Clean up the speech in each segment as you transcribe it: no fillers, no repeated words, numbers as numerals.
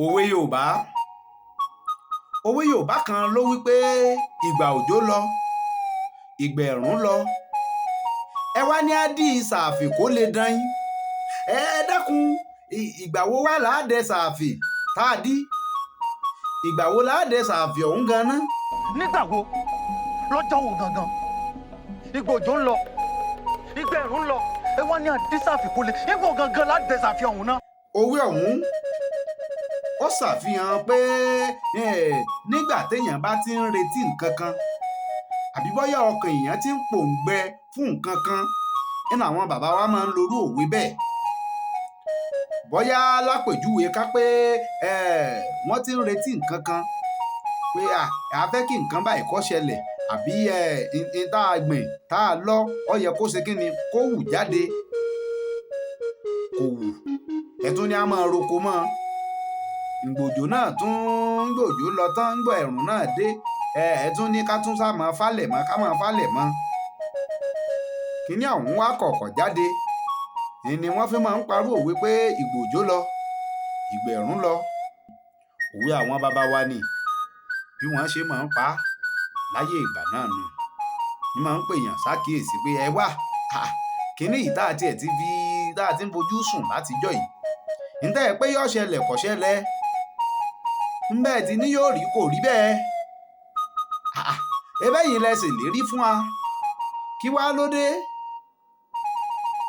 Òwe Yorùbá. Òwe Yorùbá kan ló wí pé ìgbà òjò lọ, ìgbà ẹ̀rùn lọ. Ẹ wá ní á dí sààfì kó lè dán yín. Ẹ dákun, ìgbà wo wá láàdẹ sààfì tá a dí? Ìgbà wo láàdẹ sààfì ọ̀hún ganan? Nígbà wo? Lọ́jọ́ wo gangan? Ìgbà òjò ń lọ, ìgbà ẹ̀rùn ń lọ. Ẹ wá ní á dí sààfì kó lè. Ìgbà gangan láàdẹ sààfì ọ̀hún náà. Òwe ọ̀hún ó ṣàfihàn pé nígbà téèyàn bá ti ń retí nǹkan kan àbí bóyá ọkàn èèyàn ti ń pòǹgbẹ fún nǹkan kan nínú àwọn bàbá wa máa ń lorú òwe bẹ́ẹ̀. Bóyá lápèjúwe ká pé wọ́n ti ń retí nǹkan kan pé a fẹ́ kí nǹkan báyìí kó ṣẹlẹ̀ àbí tá a gbìn tá a lọ́ ó yẹ kó ṣe kí ni kó wù jáde kò wù ẹ̀tún ni a máa roko mọ́ ìgbòjò náà tún ń gbòjò lọ tán ń gbọ́ ẹ̀rùn náà dé ẹ̀tún ní ká tún sá máa falẹ̀ mọ́ ká máa falẹ̀ mọ́ kíní ọ̀hún wá kọ̀ọ̀kọ̀ jáde ni wọ́n fi máa ń parú òwe pé ìgbòjò lọ ìgbà ẹ̀rùn lọ. Òwe àwọn bàbá wa ni bí wọ́n ṣe máa ń pa á láyé ìgbà náà nù ní máa ń pèèyàn ṣàkíyèsí pé ẹ wá kíní yìí tá a ti ń fojú sùn látijọ́ yìí níta ẹ pé yóò ṣẹlẹ̀ kò ṣẹlẹ̀ ńbẹ́ tí ní yóò rí kò rí bẹ́ẹ̀ ẹbẹ́ yìí lẹ ṣèlérí fún wa kí wá ló dé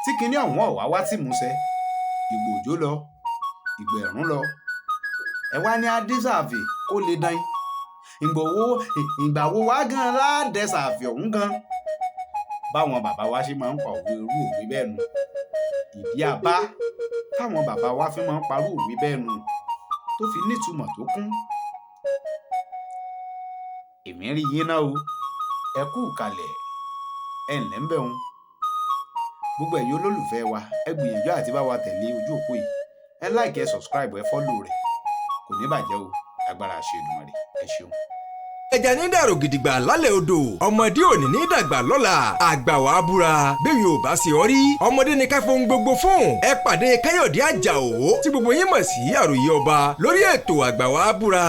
tí kinní ọ̀hún ọ̀wá wá tì múṣẹ ìgbà òjò lọ ìgbà ẹ̀rùn lọ ẹ wá ní adésàfì kó lè dán ìgbà wo wá gan ládẹ́sàfì ọ̀hún gan báwọn bàbá wa ṣe máa ń pa òwe irú òwe bẹ́ẹ̀ nu ìdí abá táwọn bàbá wa fi máa ń parú òwe bẹ́ẹ̀ nu tó fi nítumọ̀ tó kún. Èmi rí yín náà o ẹ kú kalẹ̀ ẹ ǹlẹ́ ń bẹ̀ wọn gbogbo ẹ̀yin olólùfẹ́ wa ẹ gbìyànjú àti bá wa tẹ̀lé ojú òpó yìí ẹ like ẹ subscribe ẹ follow rẹ̀ kò ní bàjẹ́ o agbára àṣẹ Èdùmàrè ẹ ṣeun. Ẹja ní dàrò gidigba lálẹ́ odò ọmọdé òní ní dàgbà lọ́la àgbà wà á búra bẹ́ẹ̀ yóò bá ṣe ọ rí ọmọdé ní ká fohùn gbogbo fún ẹ pàdé Káyọ̀dé Àjàó tí gbogbo yín mọ̀ sí àròyé ọba lórí ètò àgbà wà á búra.